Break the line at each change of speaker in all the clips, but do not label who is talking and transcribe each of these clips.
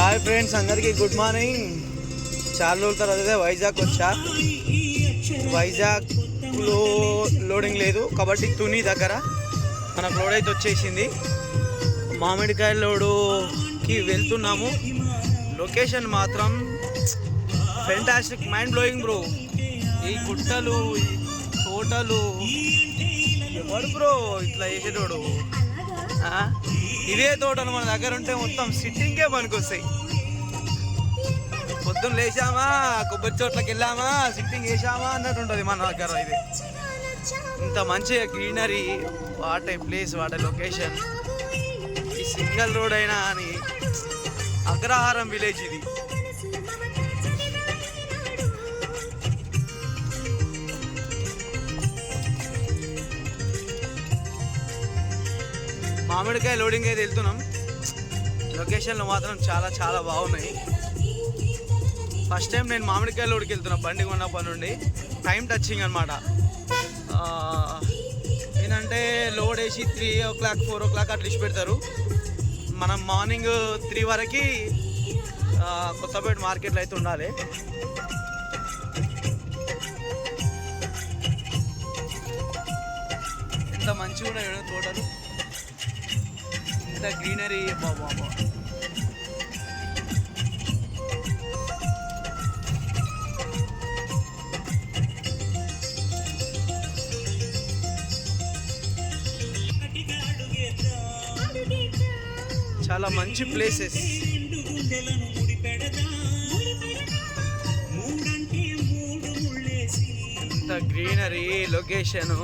Hi friends, అందరికీ good morning. చాలా రోజుల తర్వాత అయితే వైజాగ్ వచ్చా. వైజాగ్లో లోడింగ్ లేదు కాబట్టి తుని దగ్గర మనకు లోడ్ అయితే వచ్చేసింది. మామిడికాయ లోడుకి వెళ్తున్నాము. లొకేషన్ మాత్రం ఫెంటాస్టిక్, మైండ్ బ్లోయింగ్ బ్రో. ఈ గుట్టలు, ఈ తోటలు, ఎవడు బ్రో ఇట్లా చేసేటోడు? ఇదే తోటలు మన దగ్గర ఉంటే మొత్తం సిట్టింగే పనికొస్తాయి. పొద్దున్న లేచామా, కొబ్బరి చోట్లకి వెళ్ళామా, సిట్టింగ్ వేసామా అన్నట్టు ఉంటుంది మన దగ్గర. ఇది ఇంత మంచిగా greenery, what a place, what a location. ఈ సింగల్ రోడ్ అయినా అని అగ్రహారం విలేజ్ ఇది. మామిడికాయ లోడింగ్ అయితే వెళ్తున్నాం. లొకేషన్లు మాత్రం చాలా చాలా బాగున్నాయి. ఫస్ట్ టైం నేను మామిడికాయ లోడ్కి వెళ్తున్నా బండి కొన్నప్పటి నుండి. టైం టచింగ్ అనమాట. ఏంటంటే లోడ్ వేసి 3 o'clock 4 o'clock అట్లా ఇచ్చి పెడతారు. మనం మార్నింగ్ 3 వరకు కొత్తపేట మార్కెట్లో అయితే ఉండాలి. ఎంత మంచిగా ఉన్నాయి తోటలు, ఇంత గ్రీనరీ. బాబా చాలా మంచి ప్లేసెస్. ఇంత గ్రీనరీ, లొకేషను.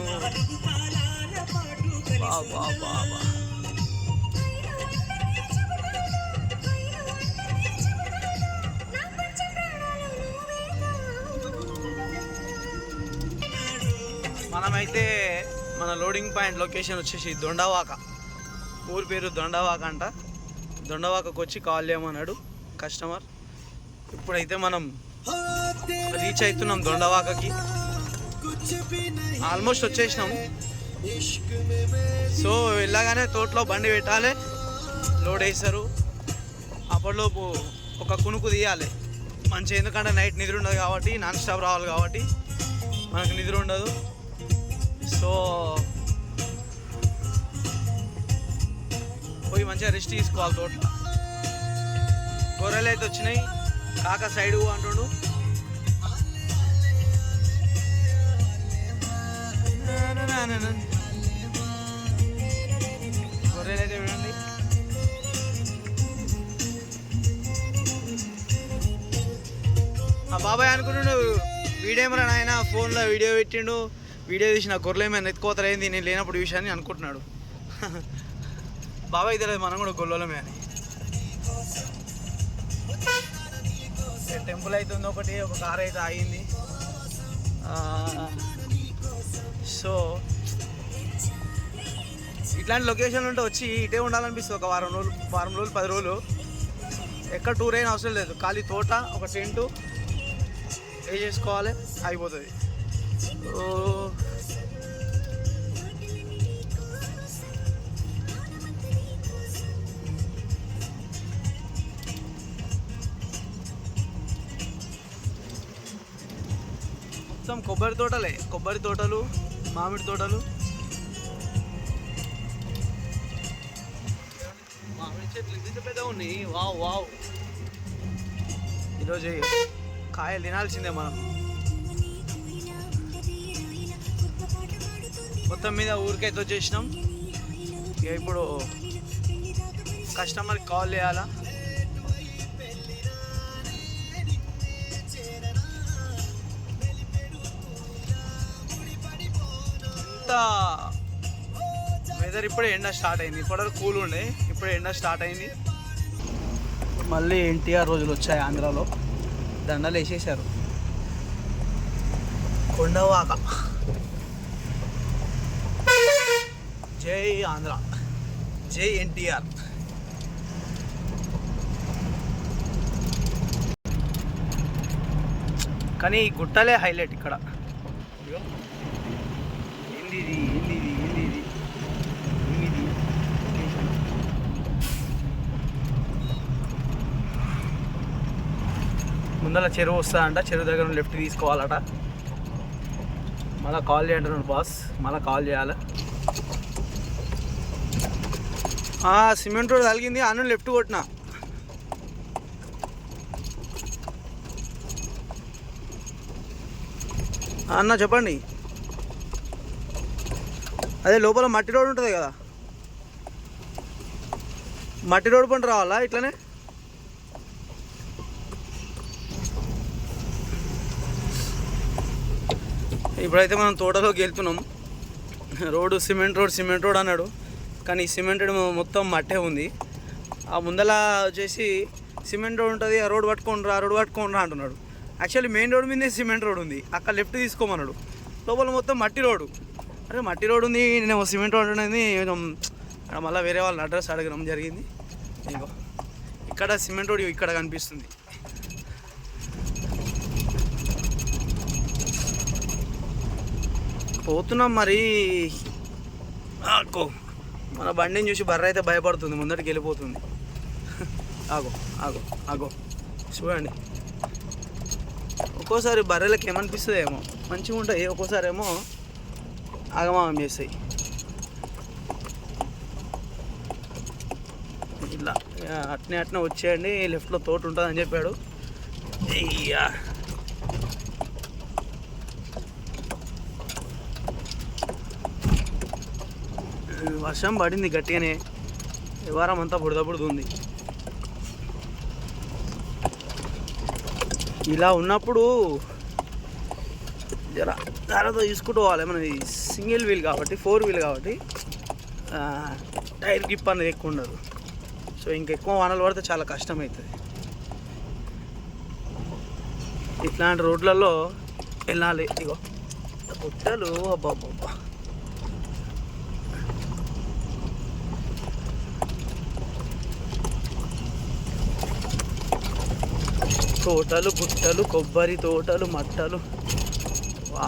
బాబా బాబా మనమైతే మన లోడింగ్ పాయింట్ లొకేషన్ వచ్చేసి దొండవాక. ఊరి పేరు దొండవాక అంట. దొండవాకకు వచ్చి కాల్ చేయమన్నాడు కస్టమర్. ఇప్పుడైతే మనం రీచ్ అవుతున్నాం దొండవాకకి. ఆల్మోస్ట్ వచ్చేసినాం. సో వెళ్ళగానే తోటలో బండి పెట్టాలి, లోడ్ వేస్తారు. అప్పటిలోపు ఒక కునుకు తీయాలి మంచిగా. ఎందుకంటే నైట్ నిద్ర ఉండదు కాబట్టి, నాన్ స్టాప్ రావాలి కాబట్టి మనకు నిద్ర ఉండదు. సో పోయి మంచిగా రెస్ట్ తీసుకోవాలి తోట. గొర్రెలు అయితే వచ్చినాయి. కాక సైడ్ అంటుండు. గొర్రెలు అయితే చూడండి. ఆ బాబాయ్ అనుకుంటుండు వీడియో ఏమరా నాయన, ఫోన్లో వీడియో పెట్టిండు, వీడియో తీసి నా గొర్రెలు ఏమైనా ఎత్తుకోతారైంది నేను లేనప్పుడు విషయాన్ని అనుకుంటున్నాడు. బాబాయ్ తెలియదు మనం కూడా గొల్లలమే అని. టెంపుల్ అయితే ఉంది ఒకటి, ఒక కార్ అయితే ఆగింది. సో ఇట్లాంటి లొకేషన్ ఉంటే వచ్చి ఇటే ఉండాలనిపిస్తుంది. ఒక వారం రోజులు 10 రోజులు ఎక్కడ టూర్ అయినా అవసరం లేదు. ఖాళీ తోట, ఒక టెంటు వేసేసుకోవాలి, అయిపోతుంది. మొత్తం కొబ్బరి తోటలే, కొబ్బరి తోటలు, మామిడి తోటలు. మామిడి చెట్లు ఇంత పెద్దగా ఉన్నాయి. Wow wow. ఈరోజు కాయలు తినాల్సిందే మనం. మొత్తం మీద ఊరికైతే వచ్చేసినాం. ఇప్పుడు కస్టమర్కి కాల్ చేయాలా. వెదర్ ఇప్పుడే ఎండ స్టార్ట్ అయింది. ఇప్పటివరకు కూల్ ఉండే, ఇప్పుడే ఎండ స్టార్ట్ అయింది. మళ్ళీ ఎన్టీఆర్ రోజులు వచ్చాయి. ఆంధ్రాలో దండలు వేసేసారు. కొండవాక. జై ఆంధ్ర, జై ఎన్టీఆర్. కానీ ఈ గుట్టలే హైలైట్ ఇక్కడ. ఏంది ముందర చెరువు వస్తుందంట, చెరువు దగ్గర లెఫ్ట్ తీసుకోవాలట. మళ్ళీ కాల్ చేయంటున్నాడు బాస్, మళ్ళీ కాల్ చేయాలి. సిమెంట్ రోడ్ తగిలింది, అన్న లెఫ్ట్ కొట్టిన. అన్న చెప్పండి. అదే లోపల మట్టి రోడ్ ఉంటుంది కదా, మట్టి రోడ్ పంట రావాలా ఇట్లనే? ఇప్పుడైతే మనం తోటలోకి వెళ్తున్నాం. రోడ్డు సిమెంట్ రోడ్ అన్నాడు, కానీ సిమెంట్ మొత్తం మట్టే ఉంది. ఆ ముందల వచ్చేసి సిమెంట్ రోడ్ ఉంటుంది, ఆ రోడ్ పట్టుకోండి రా అంటున్నాడు. యాక్చువల్లీ మెయిన్ రోడ్ మీదే సిమెంట్ రోడ్ ఉంది, అక్కడ లెఫ్ట్ తీసుకోమన్నాడు. లోపల మొత్తం మట్టి రోడ్డు. అరే మట్టి రోడ్ ఉంది, నేను సిమెంట్ రోడ్ అనేది మళ్ళీ వేరే వాళ్ళని అడ్రస్ అడగడం జరిగింది. ఇగో ఇక్కడ సిమెంట్ రోడ్ ఇక్కడ కనిపిస్తుంది. పోతున్నాం మరి. మన బండిని చూసి బర్ర అయితే భయపడుతుంది, ముందరికి వెళ్ళిపోతుంది. ఆగో చూడండి. ఒక్కోసారి బర్రెలకు ఏమనిపిస్తుంది ఏమో, మంచిగా ఉంటాయి, ఒక్కోసారి ఏమో ఆగమాగం చేస్తాయి. ఇలా అట్నే వచ్చేయండి, లెఫ్ట్లో తోట ఉంటుందని చెప్పాడు. అయ్యా వర్షం పడింది గట్టిగానే, వారం అంతా బుడదబుడుతుంది. ఇలా ఉన్నప్పుడు జాగ్రత్తగా తీసుకుంటూ పోవాలి. మనది సింగిల్ వీల్ కాబట్టి, 4 వీల్ కాబట్టి టైర్ గ్రిప్ అనేది ఎక్కువ ఉండదు. సో ఇంకెక్కువ వానలు పడితే చాలా కష్టమవుతుంది. ఇట్లాంటి రోడ్లలో వెళ్ళాలి. ఇగో గుట్టలు, అబ్బాబ్బా, తోటలు, గుట్టలు, కొబ్బరి తోటలు, మట్టలు. వా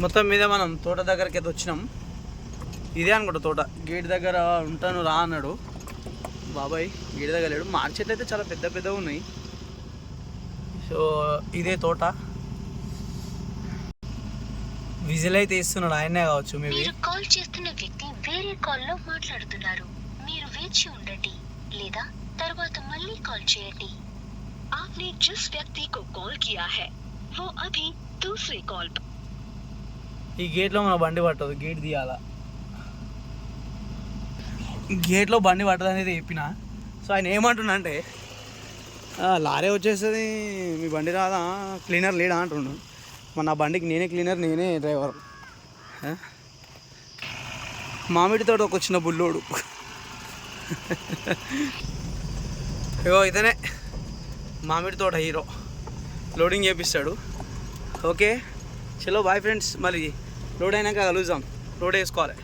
మొత్తం మీద మనం తోట దగ్గరికి అయితే వచ్చినాం. ఇదే అనుకుంటా తోట. గేట్ దగ్గర ఉంటాను రా అన్నాడు బాబాయ్. గేట్ దగ్గర లేడు. మామిడి చెట్లు అయితే చాలా పెద్దగా ఉన్నాయి. సో ఇదే తోట. విజిల్ అయితే ఇస్తున్నాడు, ఆయనే కావచ్చు మేబీ.
కాల్ చేస్తున్న వ్యక్తి వేరే కాల్ లో మాట్లాడుతున్నారు, మీరు వేచి ఉండండి లేదా తర్వాత మళ్ళీ కాల్ చేయండి. आपने जिस व्यक्ति को कॉल किया है वो अभी दूसरे कॉल पर.
ఈ గేట్లో మన బండి పట్టదు, గేట్ తీయాలా. గేట్లో బండి పట్టదు అనేది చెప్పిన. సో ఆయన ఏమంటున్నా అంటే, లారీ వచ్చేస్తుంది, మీ బండి రాదా, క్లీనర్ లేడా అంటుండు. మన నా బండికి నేనే క్లీనర్, నేనే డ్రైవర్. మామిడి తోట ఒక వచ్చిన బుల్లోడు. ఇగో ఇతనే మామిడి తోట హీరో, లోడింగ్ చేపిస్తాడు. ఓకే చలో బాయ్ ఫ్రెండ్స్, మళ్ళీ లోడ్ అయినాక కలుద్దాం. లోడ్ వేసుకోవాలి.